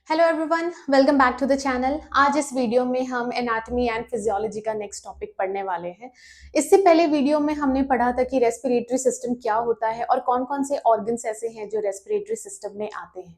Hello everyone, welcome back to the channel. आज इस video में हम एनाटॉमी एंड फिजियोलॉजी का नेक्स्ट टॉपिक पढ़ने वाले हैं। इससे पहले वीडियो में हमने पढ़ा था कि रेस्पिरेटरी सिस्टम क्या होता है और कौन कौन से ऑर्गन्स ऐसे हैं जो रेस्पिरेटरी सिस्टम में आते हैं।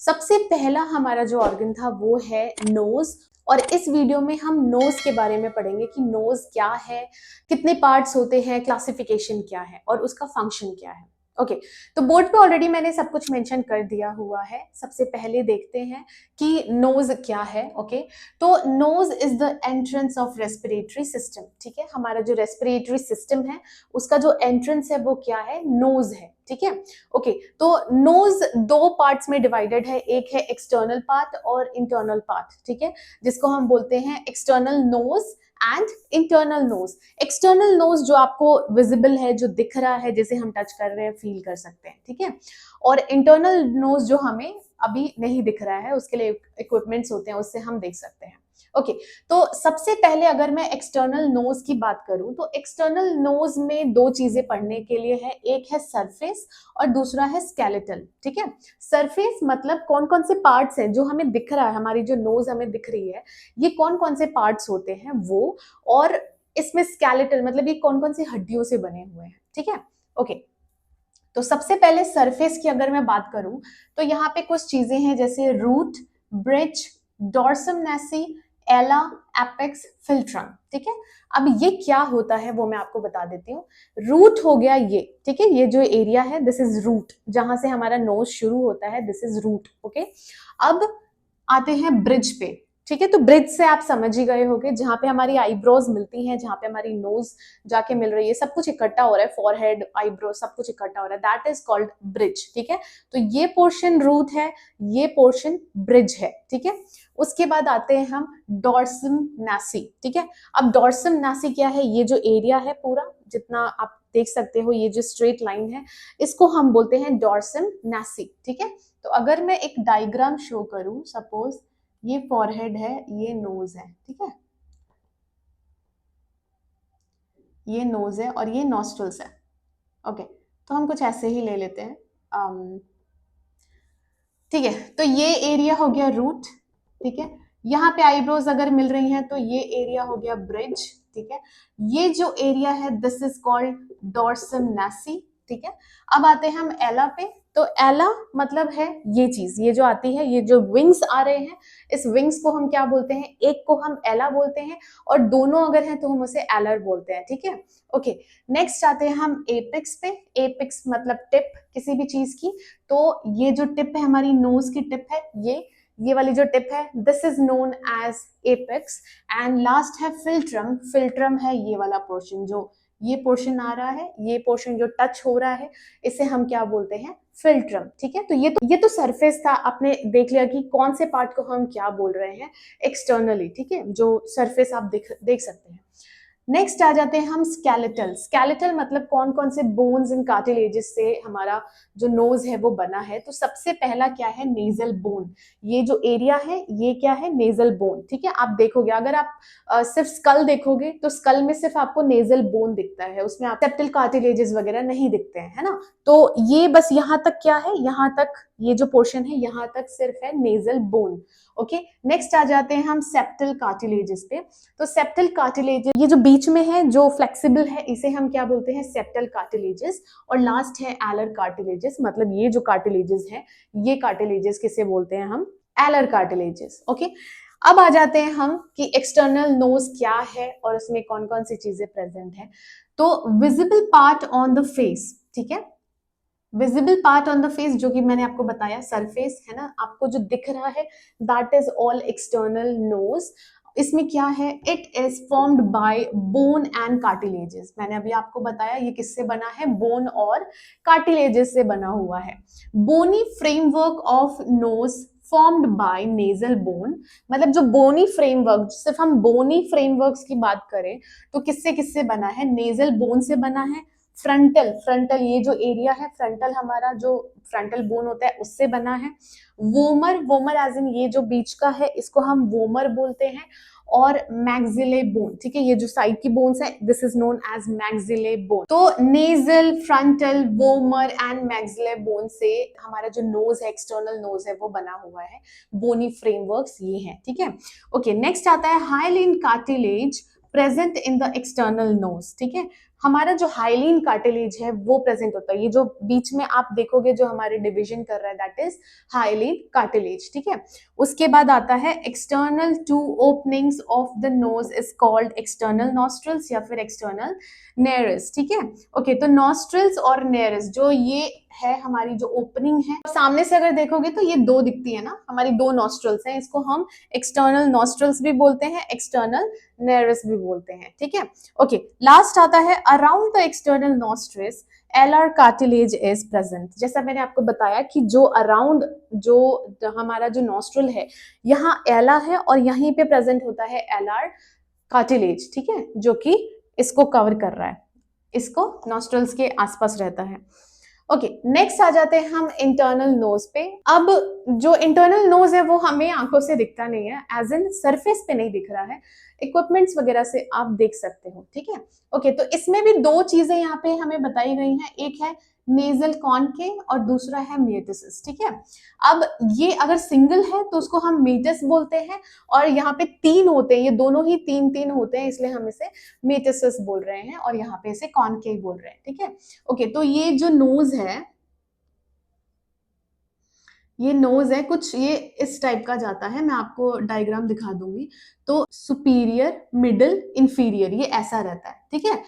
सबसे पहला हमारा जो ऑर्गन था वो है नोज, और इस वीडियो में हम नोज के बारे में पढ़ेंगे कि नोज क्या है, कितने पार्ट्स होते हैं, क्लासिफिकेशन क्या है और उसका फंक्शन क्या है। ओके, तो बोर्ड पे ऑलरेडी मैंने सब कुछ मेंशन कर दिया हुआ है। सबसे पहले देखते हैं कि नोज क्या है। ओके, तो nose is the entrance of respiratory system. ठीक है, हमारा जो रेस्पिरेटरी सिस्टम है उसका जो एंट्रेंस है वो क्या है, नोज है। ठीक है, ओके, तो नोज दो पार्ट्स में डिवाइडेड है, एक है एक्सटर्नल पार्ट और इंटरनल पार्ट। ठीक है, जिसको हम बोलते हैं external nose and internal nose. External nose जो आपको विजिबल है, जो दिख रहा है, जैसे हम टच कर रहे हैं, फील कर सकते हैं। ठीक है, और इंटरनल नोज जो हमें अभी नहीं दिख रहा है, उसके लिए इक्विपमेंट्स होते हैं, उससे हम देख सकते हैं। ओके, तो सबसे पहले अगर मैं एक्सटर्नल नोज की बात करूं तो एक्सटर्नल नोज में दो चीजें पढ़ने के लिए है, एक है सरफेस और दूसरा है स्केलेटल। ठीक है, सरफेस मतलब कौन कौन से पार्ट्स हैं जो हमें दिख रहा है, हमारी जो नोज हमें दिख रही है ये कौन कौन से पार्ट्स होते हैं वो, और इसमें स्केलेटल मतलब ये कौन कौन सी हड्डियों से बने हुए हैं। ठीक है, ओके, तो सबसे पहले सरफेस की अगर मैं बात करूं तो यहाँ पे कुछ चीजें हैं जैसे रूट, ब्रिज, डॉर्सम नेसी, एला, एपेक्स, फिल्ट्रम। ठीक है, अब ये क्या होता है वो मैं आपको बता देती हूँ। रूट हो गया ये, ठीक है, ये जो एरिया है दिस इज रूट, जहां से हमारा नोज शुरू होता है, दिस इज रूट। ओके, अब आते हैं ब्रिज पे। ठीक है, तो ब्रिज से आप समझ ही गए होंगे, जहां पे हमारी आईब्रोज मिलती हैं, जहां पे हमारी नोज जाके मिल रही है, सब कुछ इकट्ठा हो रहा है, फॉरहेड, आईब्रो, सब कुछ इकट्ठा हो रहा है, दैट इज कॉल्ड ब्रिज। ठीक है, तो ये पोर्शन रूट है, ये पोर्शन ब्रिज है। ठीक है, उसके बाद आते हैं हम डॉर्सम नासी। ठीक है, अब डॉर्सम नासी क्या है, ये जो एरिया है पूरा, जितना आप देख सकते हो, ये जो स्ट्रेट लाइन है, इसको हम बोलते हैं डॉर्सम नासी। ठीक है, तो अगर मैं एक डायग्राम शो करूं, सपोज ये फॉरहेड है, ये नोज है। ठीक है, ये नोज है और ये नॉस्ट्रल्स है। ओके, तो हम कुछ ऐसे ही ले लेते हैं। ठीक है, तो ये एरिया हो गया रूट। ठीक है, यहाँ पे आईब्रोज अगर मिल रही हैं तो ये एरिया हो गया ब्रिज। ठीक है, ये जो एरिया है दिस इज कॉल्ड डॉर्सम नासी। ठीक है, अब आते हैं हम एला पे। तो एला मतलब है ये चीज, ये जो आती है, ये जो विंग्स आ रहे हैं, इस विंग्स को हम क्या बोलते हैं, एक को हम एला बोलते हैं और दोनों अगर हैं तो हम उसे एलर बोलते हैं। ठीक है, ओके, नेक्स्ट आते हैं हम एपेक्स पे। एपेक्स मतलब टिप किसी भी चीज की, तो ये जो टिप है, हमारी नोज की टिप है, ये वाली जो टिप है, this is known as apex. And last है फिल्ट्रम। फिल्ट्रम है ये वाला पोर्शन, जो ये पोर्शन आ रहा है, ये पोर्शन जो टच हो रहा है, इसे हम क्या बोलते हैं, फिल्ट्रम। ठीक है, तो ये तो सरफेस था, आपने देख लिया कि कौन से पार्ट को हम क्या बोल रहे हैं एक्सटर्नली। ठीक है, जो सरफेस आप देख सकते हैं। नेक्स्ट आ जाते हैं हम स्केलेटल। स्केलेटल मतलब कौन कौन से बोन्स एंड कार्टिलेजेस से हमारा जो नोज है वो बना है। तो सबसे पहला क्या है, नेजल बोन। ये जो एरिया है ये क्या है, नेजल बोन। ठीक है, आप देखोगे, अगर आप सिर्फ स्कल देखोगे तो स्कल में सिर्फ आपको नेजल बोन दिखता है, उसमें आप सेप्टल कार्टिलेजेस वगैरह नहीं दिखते हैं, है ना। तो ये बस यहाँ तक क्या है, यहाँ तक ये जो पोर्शन है यहाँ तक सिर्फ है नेजल बोन। ओके, नेक्स्ट आ जाते हैं हम सेप्टल कार्टिलेजेस पे। तो सेप्टल कार्टिलेजेस, ये जो बीच में है, जो फ्लेक्सिबल है, इसे हम क्या बोलते हैं, सेप्टल कार्टिलेजेस। और लास्ट है एलर कार्टिलेजेस, मतलब ये जो कार्टिलेजेस है, ये कार्टिलेजेस किसे बोलते हैं हम, एलर कार्टिलेजेस। ओके, अब आ जाते हैं हम कि एक्सटर्नल नोज क्या है और उसमें कौन कौन सी चीजें प्रेजेंट है। तो visible part on the face. ठीक है, visible part on the face, जो कि मैंने आपको बताया सरफेस है ना, आपको जो दिख रहा है, that is all external nose. इसमें क्या है, it is formed by bone and cartilages. मैंने अभी आपको बताया ये किससे बना है, बोन और कार्टिलेजेस से बना हुआ है। Bony framework of nose formed by nasal bone, मतलब जो बोनी फ्रेमवर्क, सिर्फ हम बोनी फ्रेमवर्क्स की बात करें तो किससे किससे बना है, नेजल बोन से बना है। फ्रंटल, फ्रंटल ये जो एरिया है, फ्रंटल हमारा जो फ्रंटल बोन होता है उससे बना है। वोमर, वोमर एज इन ये जो बीच का है, इसको हम वोमर बोलते हैं। और मैक्सिले बोन, ठीक है, ये जो साइड की बोन्स है this is known as maxilla bone. तो nasal, frontal, vomer and maxilla bone से हमारा जो नोज है, एक्सटर्नल नोज है, वो बना हुआ है। बोनी फ्रेमवर्क्स ये हैं, ठीक है। ओके, नेक्स्ट आता है hyaline cartilage present in the external nose, ठीक है। हमारा जो हाइलिन कार्टिलेज है वो प्रेजेंट होता है, ये जो बीच में आप देखोगे जो हमारे डिवीजन कर रहा है दैट इज हाइलिन कार्टिलेज, ठीक है। उसके बाद आता है external two openings of the nose is called external nostrils या फिर एक्सटर्नल नेरिस, ठीक है। ओके, तो नॉस्ट्रल्स और नेरिस जो ये है हमारी जो ओपनिंग है, सामने से अगर देखोगे तो ये दो दिखती है ना, हमारी दो नॉस्ट्रल्स हैं, इसको हम एक्सटर्नल नॉस्ट्रल्स भी बोलते हैं, एक्सटर्नल नेरिस भी बोलते हैं, ठीक है। ओके, लास्ट आता है around the external nostrils alar cartilage is present. जैसा मैंने आपको बताया कि जो अराउंड जो हमारा जो नॉस्ट्रल है यहाँ एला है और यहीं पे प्रेजेंट होता है एलर कार्टिलेज, ठीक है, जो कि इसको कवर कर रहा है, इसको नॉस्ट्रल्स के आसपास रहता है। ओके, नेक्स्ट आ जाते हैं हम इंटरनल नोज पे। अब जो इंटरनल नोज है वो हमें आंखों से दिखता नहीं है, एज इन सरफेस पे नहीं दिख रहा है, इक्विपमेंट्स वगैरह से आप देख सकते हो, ठीक है। ओके, तो इसमें भी दो चीजें यहाँ पे हमें बताई गई हैं, एक है नेजल कॉनकेव और दूसरा है मियोटिस, ठीक है। अब ये अगर सिंगल है तो उसको हम मीटस बोलते हैं, और यहाँ पे तीन होते हैं, ये दोनों ही तीन तीन होते हैं, इसलिए हम इसे मेटिस बोल रहे हैं और यहाँ पे इसे कॉनकेव बोल रहे हैं, ठीक है। ओके, तो ये जो नोज है, ये नोज है कुछ ये इस टाइप का जाता है, मैं आपको डायग्राम दिखा दूंगी। तो सुपीरियर, मिडिल, इंफीरियर, ये ऐसा रहता है, ठीक है।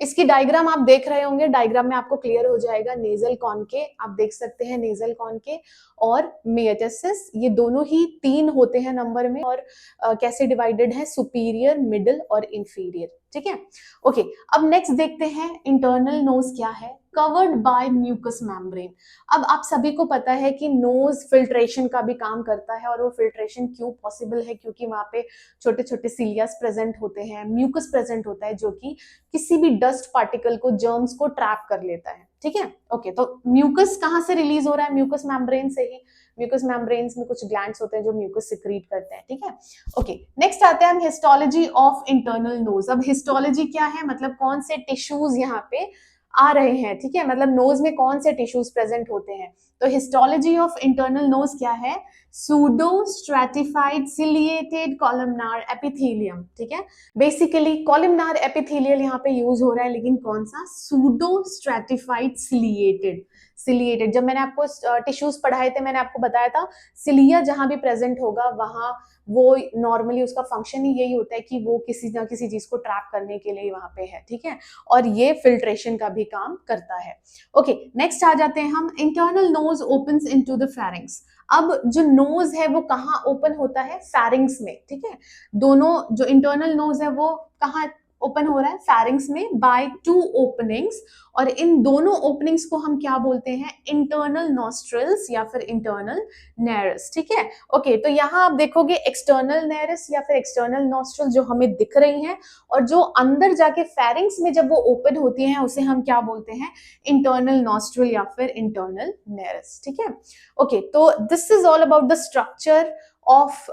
इसकी डायग्राम आप देख रहे होंगे, डायग्राम में आपको क्लियर हो जाएगा। नेजल कॉनके आप देख सकते हैं, नेजल कॉनके और मियोटिस, ये दोनों ही तीन होते हैं नंबर में, और कैसे डिवाइडेड है, सुपीरियर, मिडिल और इंफीरियर, ठीक है। ओके, अब नेक्स्ट देखते हैं इंटरनल नोज क्या है। Covered by mucous membrane. अब आप सभी को पता है कि नोज फिल्ट्रेशन का भी काम करता है, और वो फिल्ट्रेशन क्यों पॉसिबल है, क्योंकि वहां पे छोटे छोटे सीलियास प्रेजेंट होते हैं, म्यूकस प्रेजेंट होता है जो कि किसी भी डस्ट पार्टिकल को, जर्म्स को ट्रैप कर लेता है, ठीक है। ओके, तो म्यूकस कहाँ से रिलीज हो रहा है, म्यूकस मेम्ब्रेन से ही। म्यूकस मेम्ब्रेन्स में कुछ ग्लैंड्स होते हैं जो म्यूकस सिक्रीट करते हैं, ठीक है। ओके, नेक्स्ट आते हैं हम हिस्टोलॉजी ऑफ इंटरनल नोज। अब हिस्टोलॉजी क्या है, मतलब कौन से टिश्यूज यहाँ पे आ रहे हैं, ठीक है, मतलब नोज में कौन से टिश्यूज प्रेजेंट होते हैं। तो हिस्टोलॉजी ऑफ इंटरनल नोज क्या है, pseudo stratified ciliated columnar epithelium, ठीक है। बेसिकली कॉलमनार एपिथेलियल यहाँ पे यूज हो रहा है, लेकिन कौन सा, सूडो स्ट्रैटिफाइड सिलिएटेड। सिलिएटेड, जब मैंने आपको टिश्यूज पढ़ाए थे, मैंने आपको बताया था सिलिया जहां भी प्रेजेंट होगा वहां वो नॉर्मली उसका फंक्शन ही यही होता है कि वो किसी ना किसी चीज को ट्रैप करने के लिए वहां पे है, ठीक है, और ये फिल्ट्रेशन का भी काम करता है। ओके, नेक्स्ट आ जाते हैं हम, internal nose opens into the pharynx. अब जो नोज है वो कहाँ ओपन होता है, फेरिंग्स में, ठीक है। दोनों जो इंटरनल नोज है वो कहाँ ओपन हो रहा है, फेरिंग्स में, बाय टू ओपनिंग्स, और इन दोनों ओपनिंग्स को हम क्या बोलते हैं, इंटरनल नॉस्ट्रल्स या फिर इंटरनल नेरिस, ठीक है। ओके, तो यहाँ आप देखोगे एक्सटर्नल नेरिस या फिर एक्सटर्नल नॉस्ट्रल जो हमें दिख रही हैं, और जो अंदर जाके फेरिंग्स में जब वो ओपन होती हैं उसे हम क्या बोलते हैं, इंटरनल नॉस्ट्रल या फिर इंटरनल नेरिस, ठीक है। ओके, तो this is all about the structure of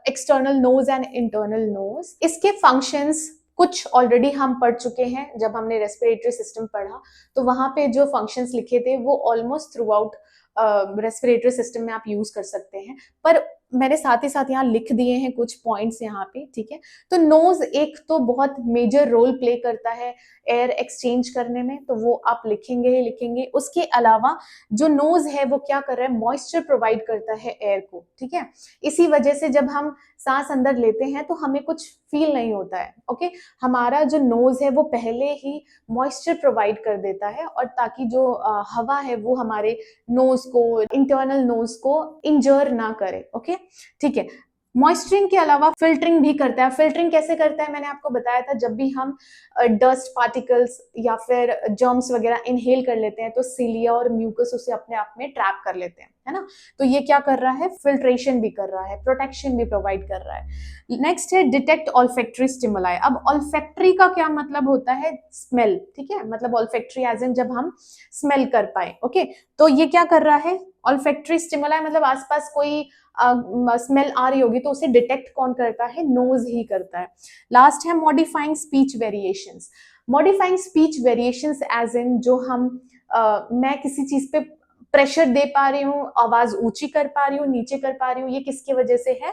external nose and internal nose. इसके फंक्शंस कुछ ऑलरेडी हम पढ़ चुके हैं, जब हमने रेस्पिरेटरी सिस्टम पढ़ा तो वहां पे जो फंक्शंस लिखे थे वो almost through out respiratory system में आप यूज कर सकते हैं, पर मैंने साथ ही साथ यहाँ लिख दिए हैं कुछ पॉइंट्स यहाँ पे, ठीक है। तो नोज एक तो बहुत मेजर रोल प्ले करता है एयर एक्सचेंज करने में, तो वो आप लिखेंगे ही लिखेंगे। उसके अलावा जो नोज है वो क्या कर रहा है, मॉइस्चर प्रोवाइड करता है एयर को, ठीक है। इसी वजह से जब हम सांस अंदर लेते हैं तो हमें कुछ फील नहीं होता है, ओके। हमारा जो नोज है वो पहले ही मॉइस्चर प्रोवाइड कर देता है, और ताकि जो हवा है वो हमारे नोज को, इंटरनल नोज को इंजर ना करे, ओके, ठीक है। मॉइस्चरिंग के अलावा फिल्टरिंग भी करता है। फिल्टरिंग कैसे करता है, मैंने आपको बताया था, जब भी हम डस्ट पार्टिकल्स या फिर जर्म्स वगैरह इनहेल कर लेते हैं तो सीलिया और म्यूकस उसे अपने आप में ट्रैप कर लेते हैं, है ना। तो ये क्या कर रहा है, फिल्ट्रेशन भी कर रहा है, प्रोटेक्शन भी प्रोवाइड कर रहा है। नेक्स्ट है डिटेक्ट ऑल्फैक्टरी स्टिमुलाई। अब ऑल्फैक्टरी का क्या मतलब होता है, स्मेल, ठीक है, मतलब ऑल्फैक्टरी एज इन जब हम स्मेल कर पाए, ओके। तो ये क्या कर रहा है, ऑल्फैक्टरी स्टिमुलाई मतलब आसपास कोई स्मेल आ रही होगी तो उसे डिटेक्ट कौन करता है, नोज ही करता है। लास्ट है modifying speech variations. Modifying speech variations as in जो हम मैं किसी चीज पे प्रेशर दे पा रही हूँ, आवाज ऊंची कर पा रही हूँ, नीचे कर पा रही हूँ, ये किसकी वजह से है,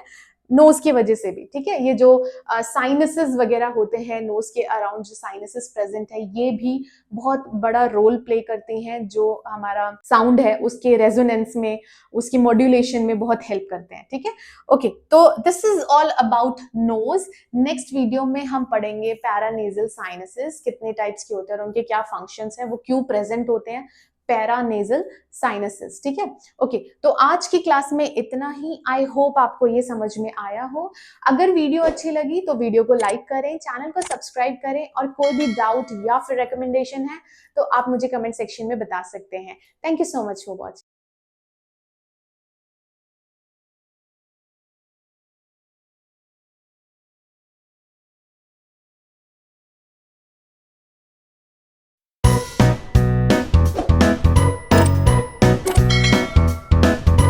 नोज की वजह से भी, ठीक है। ये जो साइनसेस वगैरह होते हैं नोज के अराउंड, जो साइनसेस प्रेजेंट है, ये भी बहुत बड़ा रोल प्ले करती हैं, जो हमारा साउंड है उसके रेजोनेंस में, उसकी मॉड्यूलेशन में बहुत हेल्प करते हैं, ठीक है। ओके, तो this is all about nose. Next video में हम पढ़ेंगे पैरानेजल साइनसेस, कितने टाइप्स के होते हैं और उनके क्या फंक्शंस हैं, वो क्यों प्रेजेंट होते हैं, पैरानेजल साइनसेस, ठीक है। ओके, तो आज की क्लास में इतना ही। आई होप आपको ये समझ में आया हो। अगर वीडियो अच्छी लगी तो वीडियो को लाइक करें, चैनल को सब्सक्राइब करें, और कोई भी डाउट या फिर रिकमेंडेशन है तो आप मुझे कमेंट सेक्शन में बता सकते हैं। Thank you so much for watching.